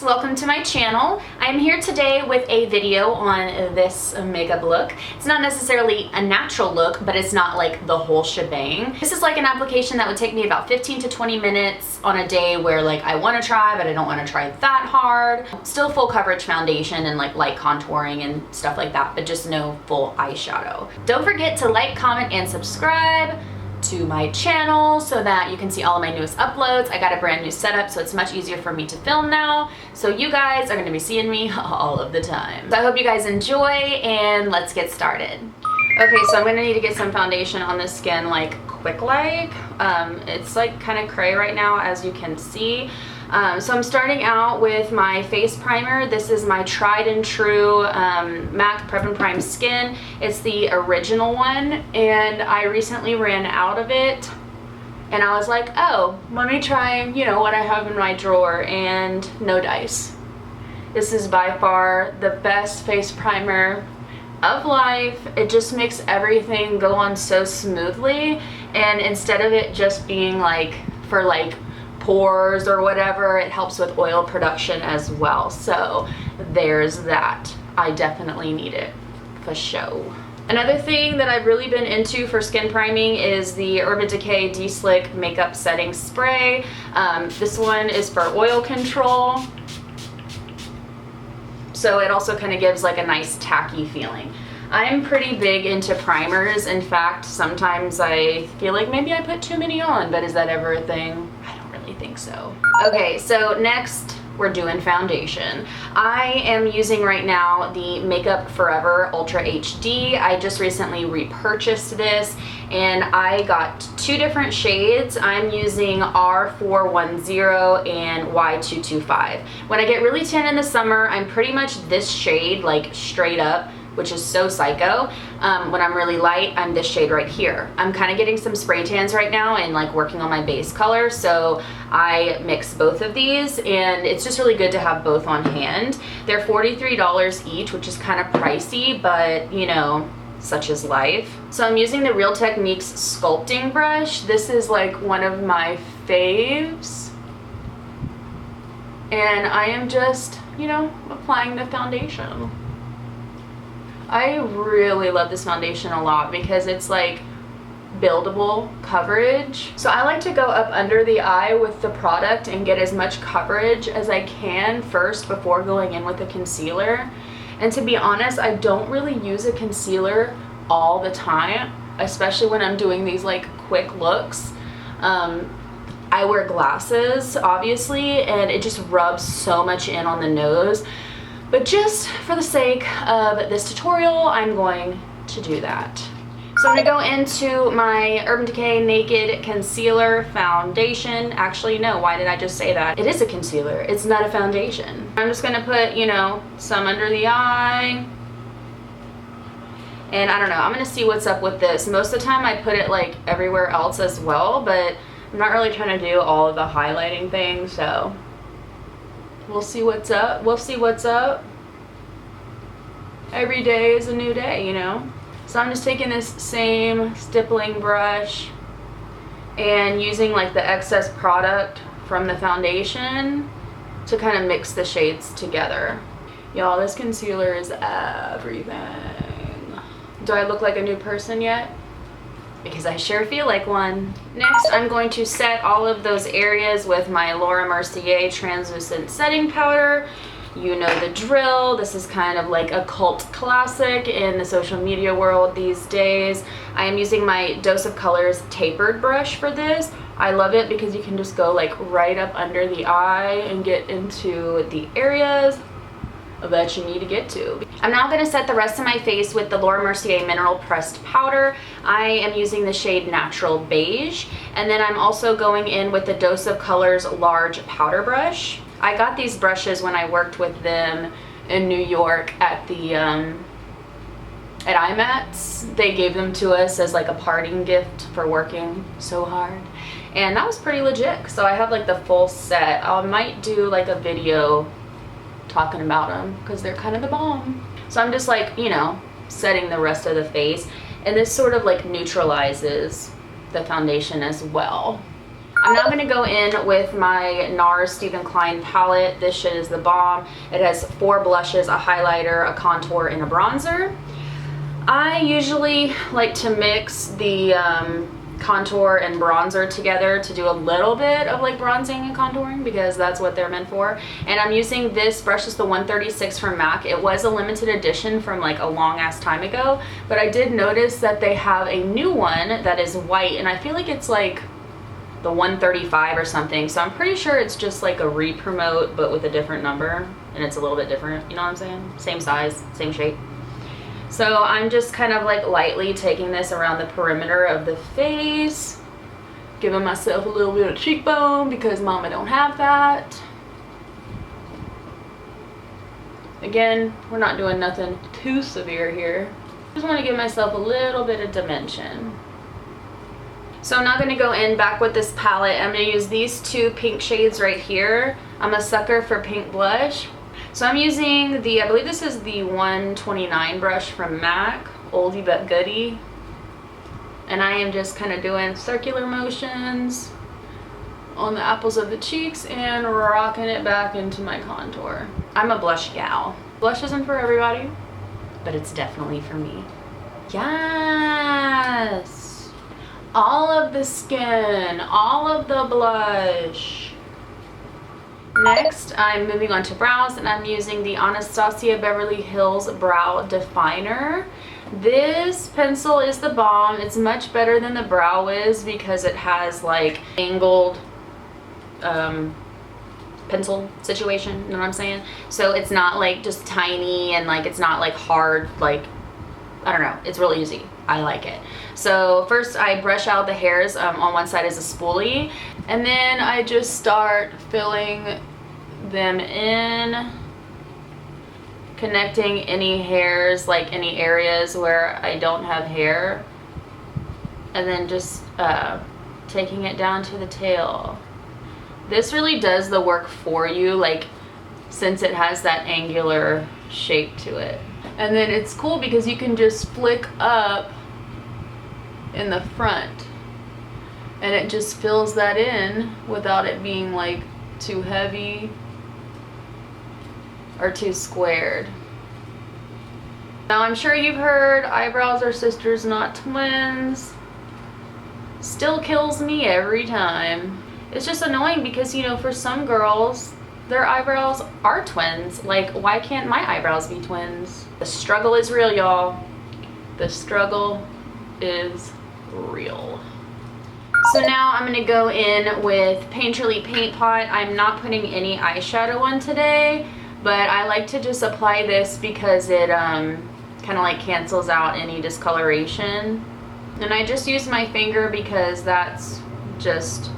welcome to my channel. I'm here today with a video on this makeup look. It's not necessarily a natural look, but it's not like the whole shebang. This is like an application that would take me about 15 to 20 minutes on a day where like I want to try, but I don't want to try that hard. Still full coverage foundation and like light contouring and stuff like that, but just no full eyeshadow. Don't forget to like, comment, and subscribe to my channel so that you can see all of my newest uploads. I got a brand new setup, so it's much easier for me to film now. So you guys are gonna be seeing me all of the time. So I hope you guys enjoy, and let's get started. Okay, so I'm gonna need to get some foundation on this skin like quick-like. It's like kind of cray right now, as you can see. So I'm starting out with my face primer. This is my tried and true MAC Prep and Prime Skin. It's the original one, and I recently ran out of it, and I was like, oh, let me try, you know, what I have in my drawer, and no dice. This is by far the best face primer of life. It just makes everything go on so smoothly, and instead of it just being like for like pores or whatever, it helps with oil production as well. So there's that. I definitely need it for show. Another thing that I've really been into for skin priming is the Urban Decay De-Slick Makeup Setting Spray. This one is for oil control, so it also kind of gives like a nice tacky feeling. I'm pretty big into primers. In fact, sometimes I feel like maybe I put too many on, but is that ever a thing? I don't really think so. Okay, so next we're doing foundation. I am using right now the Makeup Forever Ultra HD. I just recently repurchased this, and I got two different shades. I'm using R410 and Y225. When I get really tan in the summer, I'm pretty much this shade, like straight up, which is so psycho. When I'm really light, I'm this shade right here. I'm kind of getting some spray tans right now and like working on my base color, so I mix both of these, and it's just really good to have both on hand. They're $43 each, which is kind of pricey, but you know, such is life. So I'm using the Real Techniques sculpting brush. This is like one of my faves, and I am just, you know, applying the foundation. I really love this foundation a lot because it's like buildable coverage. So I like to go up under the eye with the product and get as much coverage as I can first before going in with a concealer. And to be honest, I don't really use a concealer all the time, especially when I'm doing these like quick looks. I wear glasses, obviously, and it just rubs so much in on the nose. But just for the sake of this tutorial, I'm going to do that. So I'm gonna go into my Urban Decay Naked Concealer Foundation. Actually, no, why did I just say that? It is a concealer, it's not a foundation. I'm just gonna put, you know, some under the eye. And I don't know, I'm gonna see what's up with this. Most of the time I put it like everywhere else as well, but I'm not really trying to do all of the highlighting things, so we'll see what's up. We'll see what's up. Every day is a new day, you know? So I'm just taking this same stippling brush and using like the excess product from the foundation to kind of mix the shades together. Y'all, this concealer is everything. Do I look like a new person yet? Because I sure feel like one. Next, I'm going to set all of those areas with my Mercier translucent setting powder. You know the drill. This is kind of like a cult classic in the social media world these days. I am using my Dose of Colors tapered brush for this. I love it because you can just go like right up under the eye and get into the areas that you need to get to. I'm now going to set the rest of my face with the Laura Mercier Mineral Pressed Powder. I am using the shade Natural Beige, and then I'm also going in with the Dose of Colors large powder brush. I got these brushes when I worked with them in New York at the at IMATS. They gave them to us as like a parting gift for working so hard, and that was pretty legit. So I have like the full set. I might do like a video talking about them because they're kind of the bomb. So I'm just like, you know, setting the rest of the face, and this sort of like neutralizes the foundation as well. I'm now going to go in with my NARS Stephen Klein palette. This shit is the bomb. It has 4 blushes, a highlighter, a contour, and a bronzer. I usually like to mix the contour and bronzer together to do a little bit of like bronzing and contouring because that's what they're meant for. And I'm using this brush, is the 136 from MAC. It was a limited edition from like a long ass time ago, but I did notice that they have a new one that is white, and I feel like it's like the 135 or something, so I'm pretty sure it's just like a re-promote but with a different number, and it's a little bit different, you know what I'm saying? Same size, same shape. So I'm just kind of like lightly taking this around the perimeter of the face, giving myself a little bit of cheekbone because mama don't have that. Again, we're not doing nothing too severe here. Just want to give myself a little bit of dimension. So I'm now going to go in back with this palette. I'm going to use these 2 pink shades right here. I'm a sucker for pink blush. So I'm using the, I believe this is the 129 brush from MAC, oldie but goodie. And I am just kind of doing circular motions on the apples of the cheeks and rocking it back into my contour. I'm a blush gal. Blush isn't for everybody, but it's definitely for me. Yes! All of the skin, all of the blush. Next, I'm moving on to brows, and I'm using the Anastasia Beverly Hills Brow Definer. This pencil is the bomb. It's much better than the Brow Wiz because it has like angled pencil situation, you know what I'm saying? So it's not like just tiny and like it's not like hard, like I don't know, it's really easy. I like it. So first I brush out the hairs on one side as a spoolie, and then I just start filling them in, connecting any hairs, like any areas where I don't have hair, and then just taking it down to the tail. This really does the work for you, like since it has that angular shape to it. And then it's cool because you can just flick up in the front and it just fills that in without it being like too heavy or too squared. Now I'm sure you've heard eyebrows are sisters, not twins. Still kills me every time. It's just annoying because, you know, for some girls their eyebrows are twins. Like, why can't my eyebrows be twins? The struggle is real, y'all. The struggle is real. So now I'm going to go in with Painterly Paint Pot. I'm not putting any eyeshadow on today, but I like to just apply this because it kind of like cancels out any discoloration. And I just use my finger because that's just,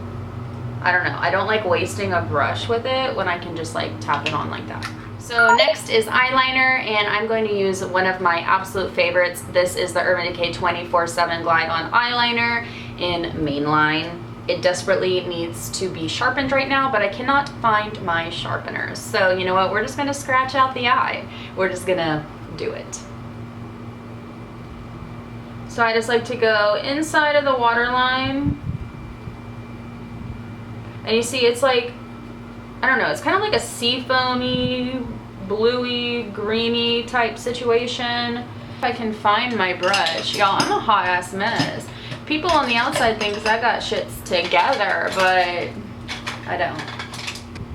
I don't know, I don't like wasting a brush with it when I can just like tap it on like that. So next is eyeliner, and I'm going to use one of my absolute favorites. This is the Urban Decay 24/7 Glide On Eyeliner in Mainline. It desperately needs to be sharpened right now, but I cannot find my sharpeners. So you know what, we're just gonna scratch out the eye. We're just gonna do it. So I just like to go inside of the waterline. And you see it's like, I don't know, it's kind of like a seafoamy, bluey, greeny type situation. If I can find my brush, y'all, I'm a hot ass mess. People on the outside think I got shits together, but I don't.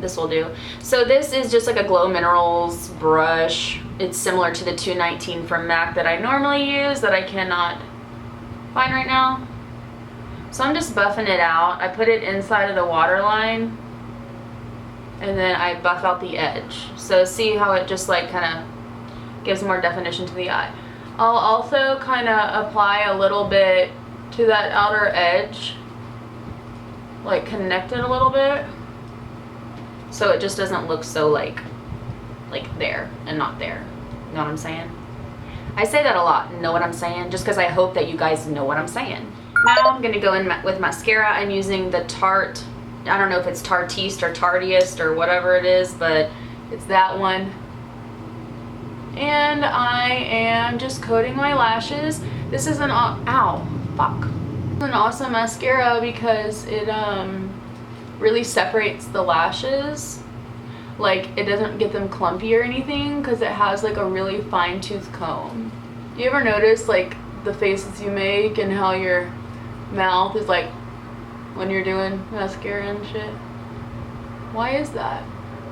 This will do. So this is just like a Glow Minerals brush. It's similar to the 219 from MAC that I normally use that I cannot find right now. So I'm just buffing it out. I put it inside of the waterline, and then I buff out the edge. So see how it just like kind of gives more definition to the eye. I'll also kind of apply a little bit to that outer edge, like connect it a little bit, so it just doesn't look so like there and not there. You know what I'm saying? I say that a lot, know what I'm saying, just because I hope that you guys know what I'm saying. Now I'm going to go in with mascara. I'm using the Tarte, I don't know if it's Tartiste or Tartiest or whatever it is, but it's that one. And I am just coating my lashes. This is an, ow, fuck. It's an awesome mascara because it really separates the lashes. Like, it doesn't get them clumpy or anything because it has like a really fine tooth comb. Do you ever notice like the faces you make and how your mouth is like when you're doing mascara and shit? Why is that?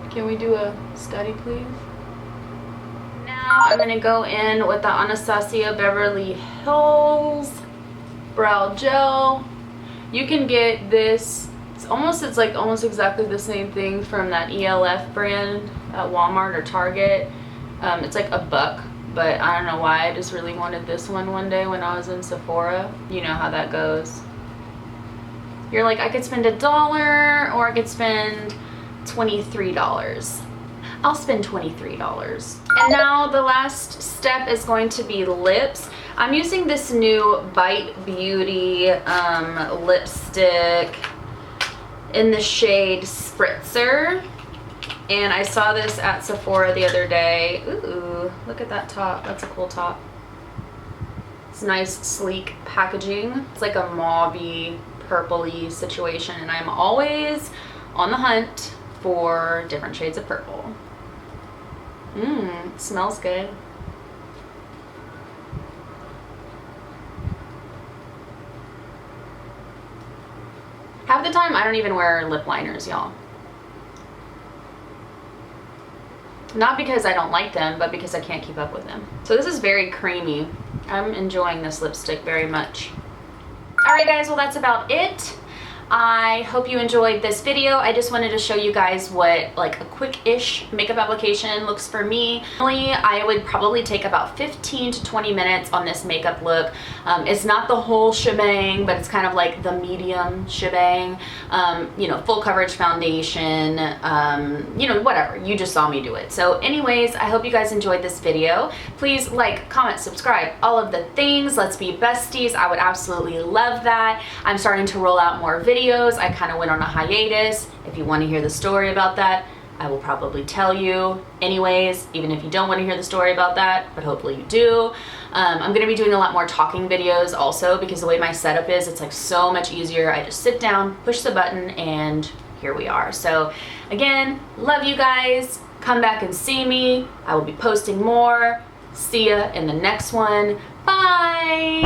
Can we do a study, please? Now I'm gonna go in with the Anastasia Beverly Hills brow gel. You can get this, it's like almost exactly the same thing from that ELF brand at Walmart or Target. It's like $1, but I don't know why, I just really wanted this one day when I was in Sephora. You know how that goes. You're like, I could spend $1 or I could spend $23. I'll spend $23. And now the last step is going to be lips. I'm using this new Bite Beauty lipstick in the shade Spritzer. And I saw this at Sephora the other day. Ooh, look at that top. That's a cool top. It's nice, sleek packaging. It's like a mauve-y, purple-y situation. And I'm always on the hunt for different shades of purple. It smells good. Half the time I don't even wear lip liners, y'all. Not because I don't like them, but because I can't keep up with them. So this is very creamy. I'm enjoying this lipstick very much. Alright guys, well that's about it. I hope you enjoyed this video. I just wanted to show you guys what like a quick-ish makeup application looks for me. Normally, I would probably take about 15 to 20 minutes on this makeup look. It's not the whole shebang, but it's kind of like the medium shebang. You know, full coverage foundation, you know, whatever. You just saw me do it. So anyways, I hope you guys enjoyed this video. Please like, comment, subscribe, all of the things. Let's be besties. I would absolutely love that. I'm starting to roll out more videos. I kind of went on a hiatus. If you want to hear the story about that, I will probably tell you anyways, even if you don't want to hear the story about that, but hopefully you do. I'm going to be doing a lot more talking videos also because the way my setup is, it's like so much easier. I just sit down, push the button, and here we are. So again, love you guys. Come back and see me. I will be posting more. See ya in the next one. Bye!